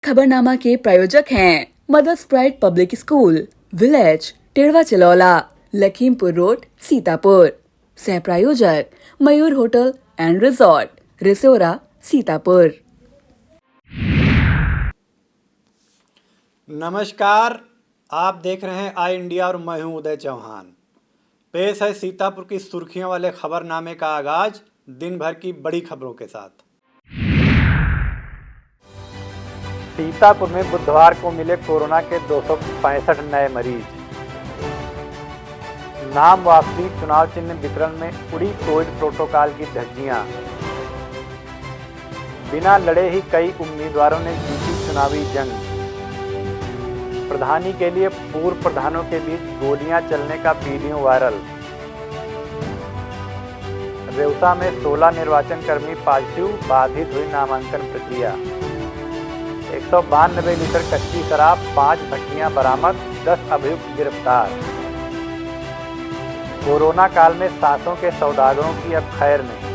खबरनामा के प्रायोजक हैं Mother's Pride Public School, village Tedwa Chilaula, Lakhimpur road, Sitapur. सह प्रायोजक Mayur hotel and resort, Risora, Sitapur. नमस्कार, आप देख रहे हैं आई इंडिया और मैं हूं उदय चौहान। पेश है सीतापुर की सुर्खियों वाले खबरनामे का आगाज दिन भर की बड़ी खबरों के साथ। सीतापुर में बुधवार को मिले कोरोना के 265 नए मरीज। नाम वापसी, चुनाव चिन्ह वितरण में उड़ी कोविड प्रोटोकॉल की धज्जियां। बिना लड़े ही कई उम्मीदवारों ने जीती चुनावी जंग। प्रधानी के लिए पूर्व प्रधानों के बीच गोलियां चलने का वीडियो वायरल। रेउसा में 16 निर्वाचन कर्मी पॉजिटिव, बाधित हुई नामांकन प्रक्रिया। 192 लीटर कच्ची शराब, 5 भट्टियां बरामद, 10 अभियुक्त गिरफ्तार। कोरोना काल में सांसों के सौदागरों की अब खैर नहीं।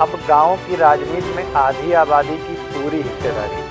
अब गांवों की राजनीति में आधी आबादी की पूरी हिस्सेदारी।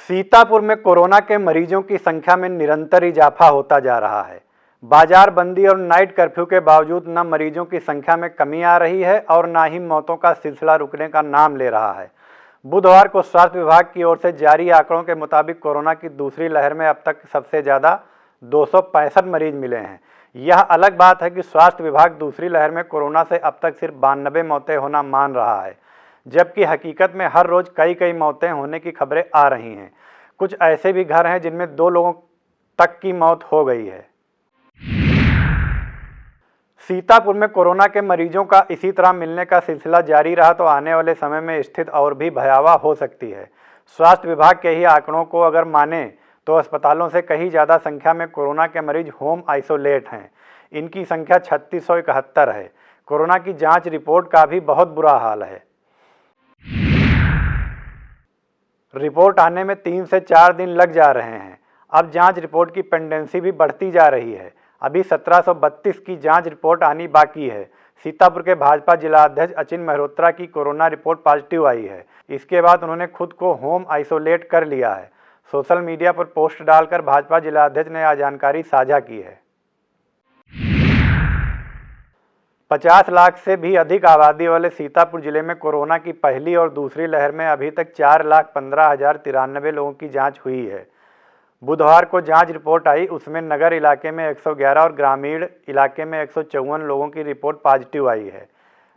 सीतापुर में कोरोना के मरीजों की संख्या में निरंतर इजाफा होता जा रहा है। बाजार बंदी और नाइट कर्फ्यू के बावजूद न मरीजों की संख्या में कमी आ रही है और न ही मौतों का सिलसिला रुकने का नाम ले रहा है। बुधवार को स्वास्थ्य विभाग की ओर से जारी आंकड़ों के मुताबिक कोरोना की दूसरी लहर में अब तक सबसे ज़्यादा 265 मरीज मिले हैं। यह अलग बात है कि स्वास्थ्य विभाग दूसरी लहर में कोरोना से अब तक सिर्फ 92 मौतें होना मान रहा है, जबकि हकीकत में हर रोज़ कई मौतें होने की खबरें आ रही हैं। कुछ ऐसे भी घर हैं जिनमें 2 लोगों तक की मौत हो गई है। सीतापुर में कोरोना के मरीजों का इसी तरह मिलने का सिलसिला जारी रहा तो आने वाले समय में स्थिति और भी भयावह हो सकती है। स्वास्थ्य विभाग के ही आंकड़ों को अगर माने तो अस्पतालों से कहीं ज़्यादा संख्या में कोरोना के मरीज होम आइसोलेट हैं। इनकी संख्या 3671 है। कोरोना की जांच रिपोर्ट का भी बहुत बुरा हाल है। रिपोर्ट आने में 3 से 4 दिन लग जा रहे हैं। अब जांच रिपोर्ट की पेंडेंसी भी बढ़ती जा रही है। अभी 1732 की जांच रिपोर्ट आनी बाकी है। सीतापुर के भाजपा जिला अध्यक्ष अचिन मेहरोत्रा की कोरोना रिपोर्ट पॉजिटिव आई है। इसके बाद उन्होंने खुद को होम आइसोलेट कर लिया है। सोशल मीडिया पर पोस्ट डालकर भाजपा जिला अध्यक्ष ने यह जानकारी साझा की है। 50 लाख से भी अधिक आबादी वाले सीतापुर जिले में कोरोना की पहली और दूसरी लहर में अभी तक 4,15,093 लोगों की जांच हुई है। बुधवार को जांच रिपोर्ट आई, उसमें नगर इलाके में 111 और ग्रामीण इलाके में 154 लोगों की रिपोर्ट पॉजिटिव आई है।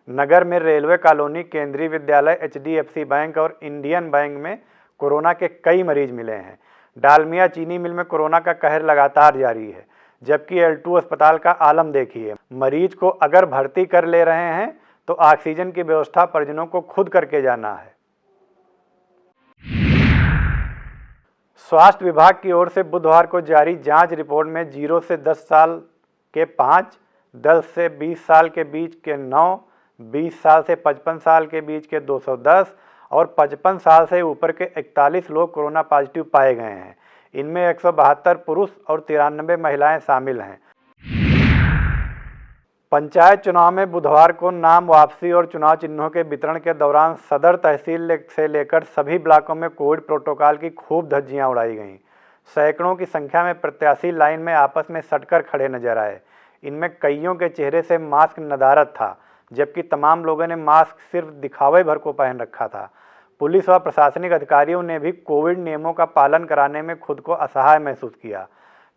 नगर में रेलवे कॉलोनी, केंद्रीय विद्यालय, HDFC बैंक और इंडियन बैंक में कोरोना के कई मरीज मिले हैं। डालमिया चीनी मिल में कोरोना का कहर लगातार जारी है, जबकि L2 अस्पताल का आलम देखिए। मरीज को अगर भर्ती कर ले रहे हैं तो ऑक्सीजन की व्यवस्था परिजनों को खुद करके जाना है। स्वास्थ्य विभाग की ओर से बुधवार को जारी जांच रिपोर्ट में 0 से 10 साल के 5, 10 से 20 साल के बीच के 9, 20 साल से 55 साल के बीच के 210 और 55 साल से ऊपर के 41 लोग कोरोना पॉजिटिव पाए गए हैं। इनमें 172 पुरुष और 93 महिलाएं शामिल हैं। पंचायत चुनाव में बुधवार को नाम वापसी और चुनाव चिन्हों के वितरण के दौरान सदर तहसील से लेकर सभी ब्लॉकों में कोविड प्रोटोकॉल की खूब धज्जियां उड़ाई गईं। सैकड़ों की संख्या में प्रत्याशी लाइन में आपस में सटकर खड़े नजर आए। इनमें कईयों के चेहरे से मास्क नदारद था, जबकि तमाम लोगों ने मास्क सिर्फ दिखावे भर को पहन रखा था। पुलिस व प्रशासनिक अधिकारियों ने भी कोविड नियमों का पालन कराने में खुद को असहाय महसूस किया।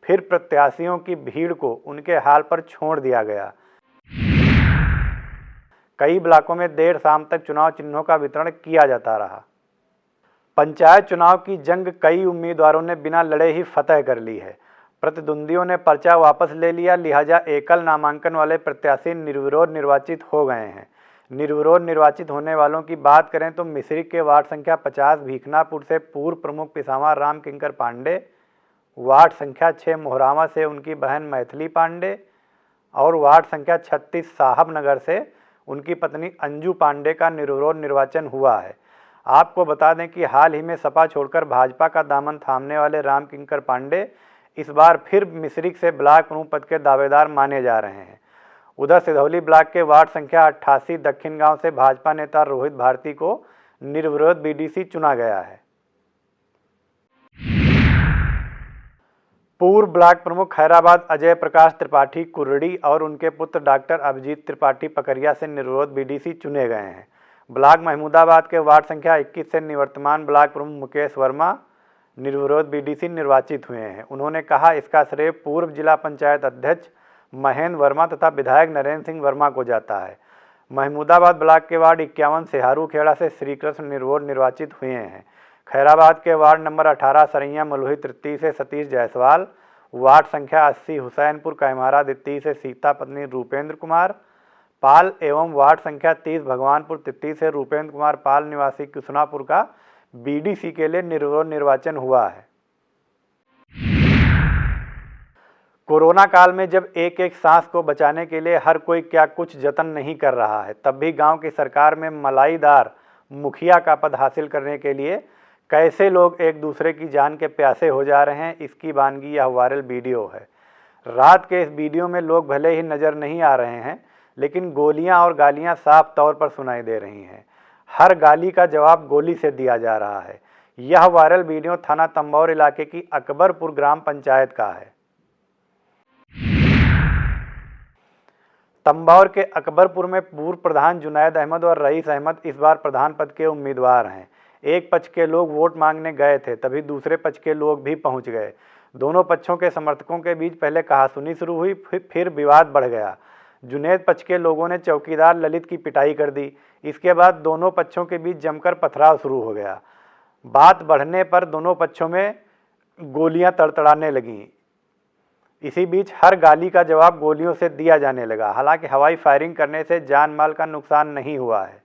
फिर प्रत्याशियों की भीड़ को उनके हाल पर छोड़ दिया गया। कई ब्लॉकों में देर शाम तक चुनाव चिन्हों का वितरण किया जाता रहा। पंचायत चुनाव की जंग कई उम्मीदवारों ने बिना लड़े ही फतह कर ली है। प्रतिद्वंदियों ने पर्चा वापस ले लिया, लिहाजा एकल नामांकन वाले प्रत्याशी निर्विरोध निर्वाचित हो गए हैं। निर्विरोध निर्वाचित होने वालों की बात करें तो मिश्रिख के वार्ड संख्या 50 भीखनापुर से पूर्व प्रमुख पिसावा राम किंकर पांडे, वार्ड संख्या 6 मोहरावा से उनकी बहन मैथिली पांडे और वार्ड संख्या 36 साहबनगर से उनकी पत्नी अंजू पांडे का निर्विरोध निर्वाचन हुआ है। आपको बता दें कि हाल ही में सपा छोड़कर भाजपा का दामन थामने वाले राम किंकर पांडे इस बार फिर मिश्रिख से ब्लॉक प्रमुख पद के दावेदार माने जा रहे हैं। उधर सिधौली ब्लॉक के वार्ड संख्या 88 दक्षिण गांव से भाजपा नेता रोहित भारती को निर्विरोध बीडीसी चुना गया है। पूर्व ब्लॉक प्रमुख खैराबाद अजय प्रकाश त्रिपाठी कुर्रडी और उनके पुत्र डॉक्टर अभिजीत त्रिपाठी पकरिया से निर्विरोध बीडीसी चुने गए हैं। ब्लॉक महमूदाबाद के वार्ड संख्या 21 से निवर्तमान ब्लॉक प्रमुख मुकेश वर्मा निर्विरोध बीडीसी निर्वाचित हुए हैं। उन्होंने कहा, इसका श्रेय पूर्व जिला पंचायत अध्यक्ष महेंद्र वर्मा तथा विधायक नरेंद्र सिंह वर्मा को जाता है। महमूदाबाद ब्लॉक के वार्ड 51 सेहारू खेड़ा से श्रीकृष्ण निर्विरोध निर्वाचित हुए हैं। खैराबाद के वार्ड नंबर 18 सरैया मलुही तृतीय से सतीश जायसवाल, वार्ड संख्या 80 हुसैनपुर कैमारा द्वितीय से सीता पत्नी रूपेंद्र कुमार पाल एवं वार्ड संख्या 30 भगवानपुर तृतीय से रूपेंद्र कुमार पाल निवासी कृष्णापुर का बीडीसी के लिए निर्विरोध निर्वाचन हुआ है। कोरोना काल में जब एक एक सांस को बचाने के लिए हर कोई क्या कुछ जतन नहीं कर रहा है, तब भी गांव की सरकार में मलाईदार मुखिया का पद हासिल करने के लिए कैसे लोग एक दूसरे की जान के प्यासे हो जा रहे हैं, इसकी वानगी यह वायरल वीडियो है। रात के इस वीडियो में लोग भले ही नज़र नहीं आ रहे हैं, लेकिन गोलियां और गालियां साफ तौर पर सुनाई दे रही हैं। हर गाली का जवाब गोली से दिया जा रहा है। यह वायरल वीडियो थाना तंबौर इलाके की अकबरपुर ग्राम पंचायत का है। तंबौर के अकबरपुर में पूर्व प्रधान जुनैद अहमद और रईस अहमद इस बार प्रधान पद के उम्मीदवार हैं। एक पक्ष के लोग वोट मांगने गए थे, तभी दूसरे पक्ष के लोग भी पहुंच गए। दोनों पक्षों के समर्थकों के बीच पहले कहासुनी शुरू हुई, फिर विवाद बढ़ गया। जुनैद पक्ष के लोगों ने चौकीदार ललित की पिटाई कर दी। इसके बाद दोनों पक्षों के बीच जमकर पथराव शुरू हो गया। बात बढ़ने पर दोनों पक्षों में गोलियां तड़तड़ाने लगीं। इसी बीच हर गाली का जवाब गोलियों से दिया जाने लगा। हालांकि हवाई फायरिंग करने से जान माल का नुकसान नहीं हुआ है,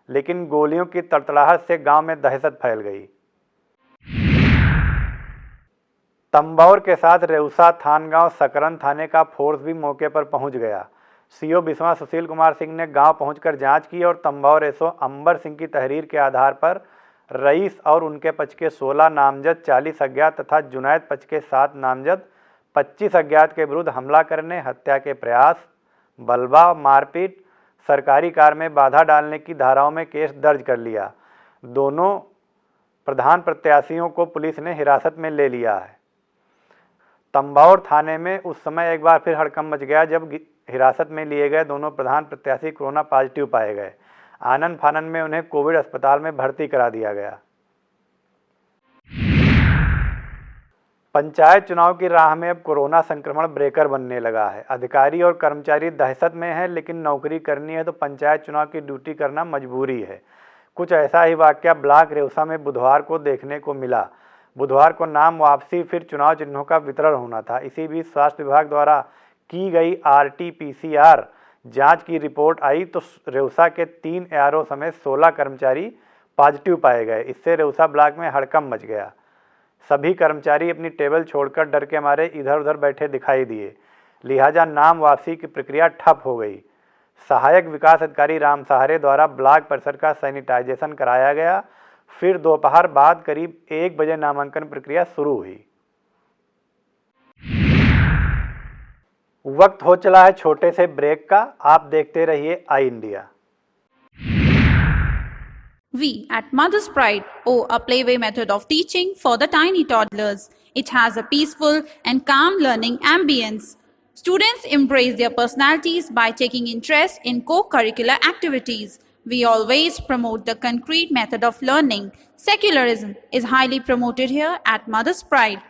लेकिन गोलियों की तड़तड़ाहट से गांव में दहशत फैल गई। तंबौर के साथ रेउसा, थानगांव, सकरन थाने का फोर्स भी मौके पर पहुंच गया। सीओ बिस्वा सुशील कुमार सिंह ने गांव पहुंचकर जांच की और तंबौर एसओ अंबर सिंह की तहरीर के आधार पर रईस और उनके पक्ष के 16 नामजद, 40 अज्ञात तथा जुनैद पक्ष के 7 नामजद, 25 अज्ञात के विरुद्ध हमला करने, हत्या के प्रयास, बलवा, मारपीट, सरकारी कार में बाधा डालने की धाराओं में केस दर्ज कर लिया। दोनों प्रधान प्रत्याशियों को पुलिस ने हिरासत में ले लिया है। तंबौर थाने में उस समय एक बार फिर हड़कंप मच गया जब हिरासत में लिए गए दोनों प्रधान प्रत्याशी कोरोना पॉजिटिव पाए गए। आनन फानन में उन्हें कोविड अस्पताल में भर्ती करा दिया गया। पंचायत चुनाव की राह में अब कोरोना संक्रमण ब्रेकर बनने लगा है। अधिकारी और कर्मचारी दहशत में हैं, लेकिन नौकरी करनी है तो पंचायत चुनाव की ड्यूटी करना मजबूरी है। कुछ ऐसा ही वाकया ब्लॉक रेउसा में बुधवार को देखने को मिला। बुधवार को नाम वापसी, फिर चुनाव चिन्हों का वितरण होना था। इसी बीच स्वास्थ्य विभाग द्वारा की गई RT-PCR जांच की रिपोर्ट आई तो रेउसा के 3 ARO समेत 16 कर्मचारी पॉजिटिव पाए गए। इससे रेउसा ब्लॉक में हड़कंप मच गया। सभी कर्मचारी अपनी टेबल छोड़कर डर के मारे इधर उधर बैठे दिखाई दिए, लिहाजा नाम वापसी की प्रक्रिया ठप हो गई। सहायक विकास अधिकारी राम सहारे द्वारा ब्लॉक परिसर का सैनिटाइजेशन कराया गया। फिर दोपहर बाद करीब 1 बजे नामांकन प्रक्रिया शुरू हुई। वक्त हो चला है छोटे से ब्रेक का। आप देखते रहिए आई India. We at Mother's Pride owe a playway method of teaching for the tiny toddlers. It has a peaceful and calm learning ambience. Students embrace their personalities by taking interest in co-curricular activities. We always promote the concrete method of learning. Secularism is highly promoted here at Mother's Pride.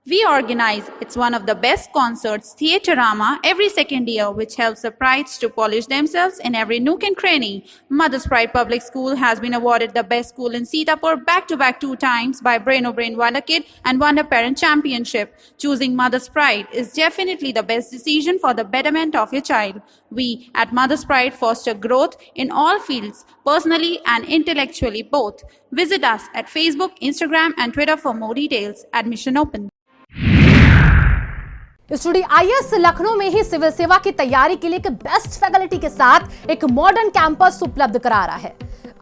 We organize it's one of the best concerts, Theaterama, every second year, which helps the prides to polish themselves in every nook and cranny. Mother's Pride Public School has been awarded the best school in Sitapur back-to-back 2 times by Brain O'Brain Wonder Kid and Wonder Parent Championship. Choosing Mother's Pride is definitely the best decision for the betterment of your child. We at Mother's Pride foster growth in all fields, personally and intellectually both. Visit us at Facebook, Instagram and Twitter for more details. Admission open. Studio IAS Lucknow में ही civil सेवा की तैयारी के लिए एक best faculty के साथ एक मॉडर्न कैंपस उपलब्ध करा रहा है।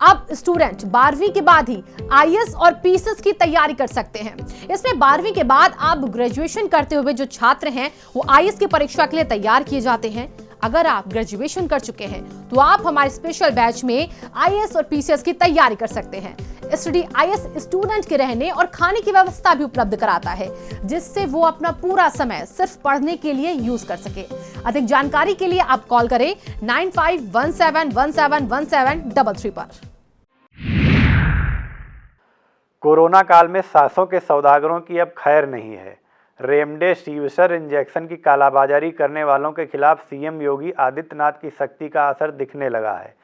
अब स्टूडेंट 12वीं के बाद ही आईएएस और पीसीएस की तैयारी कर सकते हैं। इसमें 12वीं के बाद आप ग्रेजुएशन करते हुए जो छात्र हैं वो आईएएस की परीक्षा के लिए तैयार किए जाते हैं। अगर आप ग्रेजुएशन कर चुके हैं तो आप हमारे स्पेशल बैच में आईएएस और पीसीएस की तैयारी कर सकते हैं। स्टडी आईएएस स्टूडेंट के रहने और खाने की व्यवस्था भी उपलब्ध कराता है, जिससे वो अपना पूरा समय सिर्फ पढ़ने के लिए यूज कर सके। अधिक जानकारी के लिए आप कॉल करें 9517171733 पर। कोरोना काल में सांसों के सौदागरों की अब खैर नहीं है। रेमडेसिविर इंजेक्शन की कालाबाजारी करने वालों के खिलाफ सीएम योगी आदित्यनाथ की सख्ती का असर दिखने लगा है।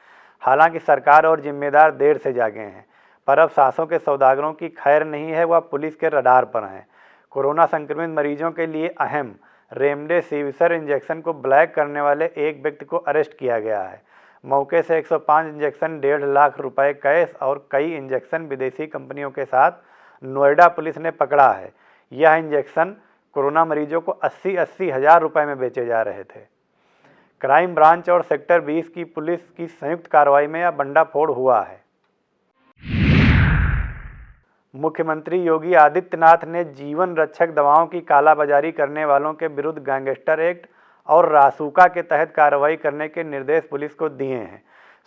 हालांकि सरकार और जिम्मेदार देर से जागे हैं, पर अब सांसों के सौदागरों की खैर नहीं है, वह पुलिस के रडार पर हैं। कोरोना संक्रमित मरीजों के लिए अहम रेमडेसिविर इंजेक्शन को ब्लैक करने वाले एक व्यक्ति को अरेस्ट किया गया है। मौके से 105 इंजेक्शन, 1.5 लाख रुपए कैश और कई इंजेक्शन विदेशी कंपनियों के साथ नोएडा पुलिस ने पकड़ा है। यह इंजेक्शन कोरोना मरीजों को 80-80 हज़ार रुपये में बेचे जा रहे थे। क्राइम ब्रांच और सेक्टर 20 की पुलिस की संयुक्त कार्रवाई में यह भंडाफोड़ हुआ है। मुख्यमंत्री योगी आदित्यनाथ ने जीवन रक्षक दवाओं की कालाबाजारी करने वालों के विरुद्ध गैंगस्टर एक्ट और रासुका के तहत कार्रवाई करने के निर्देश पुलिस को दिए हैं।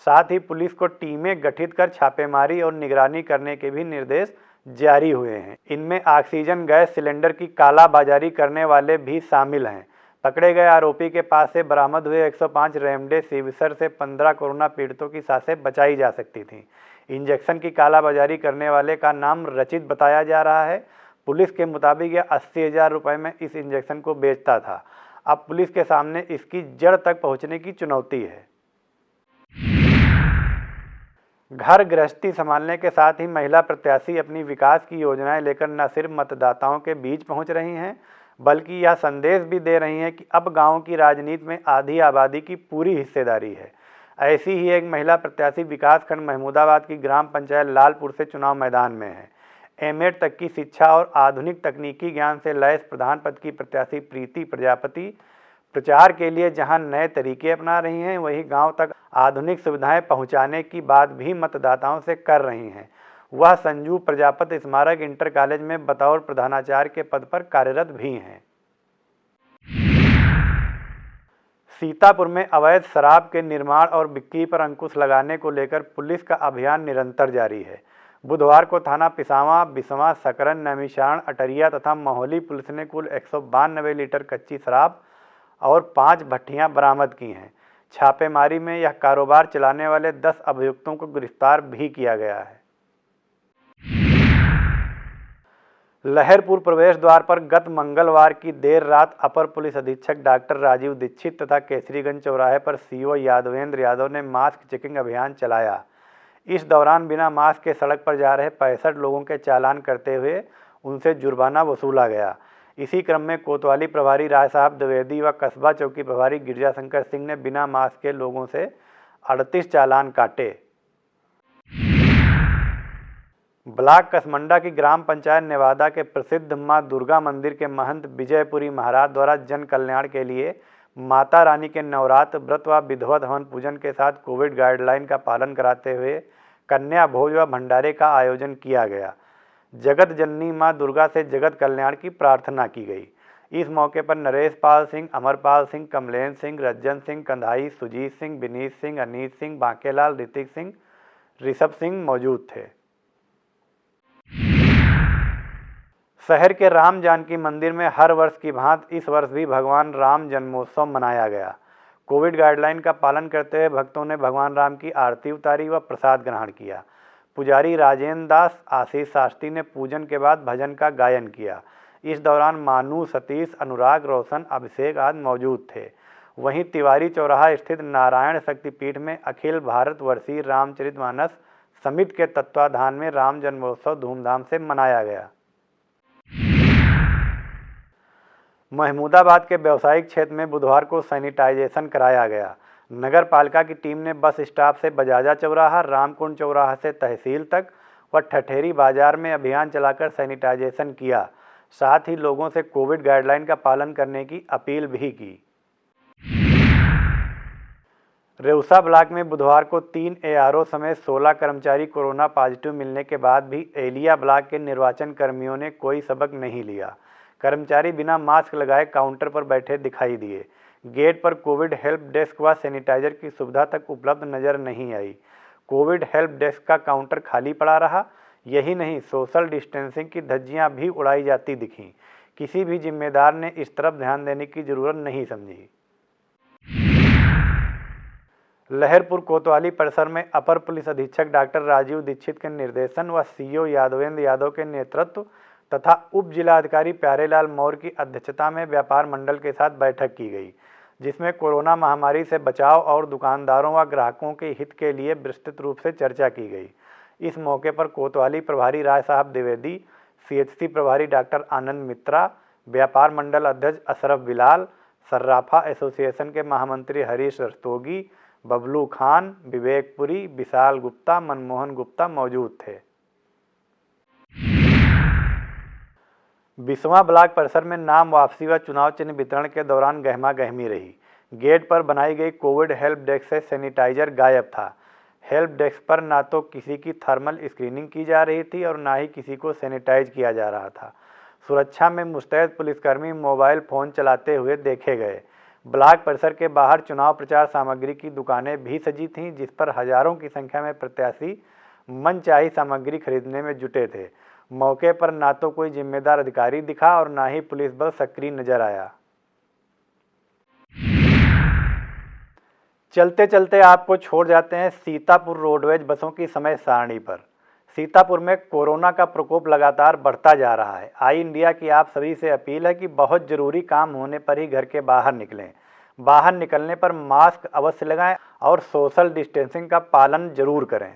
साथ ही पुलिस को टीमें गठित कर छापेमारी और निगरानी करने के भी निर्देश जारी हुए हैं। इनमें ऑक्सीजन गैस सिलेंडर की कालाबाजारी करने वाले भी शामिल हैं। पकड़े गए आरोपी के पास से बरामद हुए 105 रेमडेसिविर से 15 कोरोना पीड़ितों की सांसें बचाई जा सकती थीं। इंजेक्शन की कालाबाजारी करने वाले का नाम रचित बताया जा रहा है। पुलिस के मुताबिक यह 80,000 रुपये में इस इंजेक्शन को बेचता था। अब पुलिस के सामने इसकी जड़ तक पहुंचने की चुनौती है। घर गृहस्थी संभालने के साथ ही महिला प्रत्याशी अपनी विकास की योजनाएं लेकर न सिर्फ मतदाताओं के बीच पहुंच रही हैं, बल्कि यह संदेश भी दे रही हैं कि अब गांव की राजनीति में आधी आबादी की पूरी हिस्सेदारी है। ऐसी ही एक महिला प्रत्याशी विकासखंड महमूदाबाद की ग्राम पंचायत लालपुर से चुनाव मैदान में है। एमएड तक की शिक्षा और आधुनिक तकनीकी ज्ञान से लैस प्रधान पद की प्रत्याशी प्रीति प्रजापति प्रचार के लिए जहां नए तरीके अपना रही हैं, वहीं गांव तक आधुनिक सुविधाएं पहुंचाने की बात भी मतदाताओं से कर रही हैं। वह संजू प्रजापति स्मारक इंटर कॉलेज में बतौर प्रधानाचार्य के पद पर कार्यरत भी हैं। सीतापुर में अवैध शराब के निर्माण और बिक्री पर अंकुश लगाने को लेकर पुलिस का अभियान निरंतर जारी है। बुधवार को थाना पिसावा, बिसवा, सकरन, नैमिषारण, अटरिया तथा महोली पुलिस ने कुल 192 लीटर कच्ची शराब और 5 भट्टियां बरामद की हैं। छापेमारी में यह कारोबार चलाने वाले 10 अभियुक्तों को गिरफ्तार भी किया गया है। लहरपुर प्रवेश द्वार पर गत मंगलवार की देर रात अपर पुलिस अधीक्षक डॉक्टर राजीव दीक्षित तथा केसरीगंज चौराहे पर सीओ यादवेंद्र यादव ने मास्क चेकिंग अभियान चलाया। इस दौरान बिना मास्क के सड़क पर जा रहे 65 लोगों के चालान करते हुए उनसे जुर्माना वसूला गया। इसी क्रम में कोतवाली प्रभारी राय साहब द्विवेदी व कस्बा चौकी प्रभारी गिरजाशंकर सिंह ने बिना मास्क के लोगों से 38 चालान काटे। ब्लॉक कसमंडा की ग्राम पंचायत नेवादा के प्रसिद्ध मां दुर्गा मंदिर के महंत विजयपुरी महाराज द्वारा जन कल्याण के लिए माता रानी के नवरात्र व्रत व विधिवत हवन पूजन के साथ कोविड गाइडलाइन का पालन कराते हुए कन्या भोज व भंडारे का आयोजन किया गया। जगत जननी मां दुर्गा से जगत कल्याण की प्रार्थना की गई। इस मौके पर नरेश पाल सिंह, अमरपाल सिंह, कमलेन सिंह, रज्जन सिंह, कंधाई, सुजीत सिंह, विनीत सिंह, अनीत सिंह, बांकेलाल, ऋतिक सिंह, ऋषभ सिंह मौजूद थे। शहर के राम जानकी मंदिर में हर वर्ष की भांति इस वर्ष भी भगवान राम जन्मोत्सव मनाया गया। कोविड गाइडलाइन का पालन करते हुए भक्तों ने भगवान राम की आरती उतारी व प्रसाद ग्रहण किया। पुजारी राजेंद्र दास, आशीष शास्त्री ने पूजन के बाद भजन का गायन किया। इस दौरान मानू, सतीश, अनुराग, रोशन, अभिषेक आदि मौजूद थे। वहीं तिवारी चौराहा स्थित नारायण शक्तिपीठ में अखिल भारतवर्षीय रामचरितमानस समिति के तत्वाधान में राम जन्मोत्सव धूमधाम से मनाया गया। महमूदाबाद के व्यावसायिक क्षेत्र में बुधवार को सैनिटाइजेशन कराया गया। नगर पालिका की टीम ने बस स्टॉप से बजाजा चौराहा, रामकुंड चौराहा से तहसील तक व ठठेरी बाजार में अभियान चलाकर सैनिटाइजेशन किया। साथ ही लोगों से कोविड गाइडलाइन का पालन करने की अपील भी की। रेउसा ब्लॉक में बुधवार को 3 ARO समेत 16 कर्मचारी कोरोना पॉजिटिव मिलने के बाद भी एलिया ब्लॉक के निर्वाचन कर्मियों ने कोई सबक नहीं लिया। कर्मचारी बिना मास्क लगाए काउंटर पर बैठे दिखाई दिए। गेट पर कोविड हेल्प डेस्क व सैनिटाइजर की सुविधा तक उपलब्ध नजर नहीं आई। कोविड हेल्प डेस्क का काउंटर खाली पड़ा रहा। यही नहीं, सोशल डिस्टेंसिंग की धज्जियां भी उड़ाई जाती दिखीं। किसी भी जिम्मेदार ने इस तरफ ध्यान देने की जरूरत नहीं समझी। लहरपुर कोतवाली परिसर में अपर पुलिस अधीक्षक डॉक्टर राजीव दीक्षित के निर्देशन व CO यादवेंद्र यादव के नेतृत्व तथा उप जिलाधिकारी प्यारेलाल मौर्य की अध्यक्षता में व्यापार मंडल के साथ बैठक की गई, जिसमें कोरोना महामारी से बचाव और दुकानदारों व ग्राहकों के हित के लिए विस्तृत रूप से चर्चा की गई। इस मौके पर कोतवाली प्रभारी राय साहब द्विवेदी, CHC प्रभारी डॉक्टर आनंद मित्रा, व्यापार मंडल अध्यक्ष अशरफ बिलाल, सर्राफा एसोसिएशन के महामंत्री हरीश रस्तोगी, बबलू खान, विवेक पुरी, विशाल गुप्ता, मनमोहन गुप्ता मौजूद थे। बिस्वा ब्लॉक परिसर में नाम वापसी व चुनाव चिन्ह वितरण के दौरान गहमा गहमी रही। गेट पर बनाई गई कोविड हेल्प डेस्क से सैनिटाइजर गायब था। हेल्प डेस्क पर ना तो किसी की थर्मल स्क्रीनिंग की जा रही थी और ना ही किसी को सैनिटाइज किया जा रहा था। सुरक्षा में मुस्तैद पुलिसकर्मी मोबाइल फ़ोन चलाते हुए देखे गए। ब्लॉक परिसर के बाहर चुनाव प्रचार सामग्री की दुकानें भी सजी थीं, जिस पर हजारों की संख्या में प्रत्याशी मनचाही सामग्री खरीदने में जुटे थे। मौके पर ना तो कोई जिम्मेदार अधिकारी दिखा और ना ही पुलिस बल सक्रिय नजर आया। चलते चलते आपको छोड़ जाते हैं सीतापुर रोडवेज बसों की समय सारणी पर। सीतापुर में कोरोना का प्रकोप लगातार बढ़ता जा रहा है। आई इंडिया की आप सभी से अपील है कि बहुत ज़रूरी काम होने पर ही घर के बाहर निकलें। बाहर निकलने पर मास्क अवश्य लगाएं और सोशल डिस्टेंसिंग का पालन जरूर करें।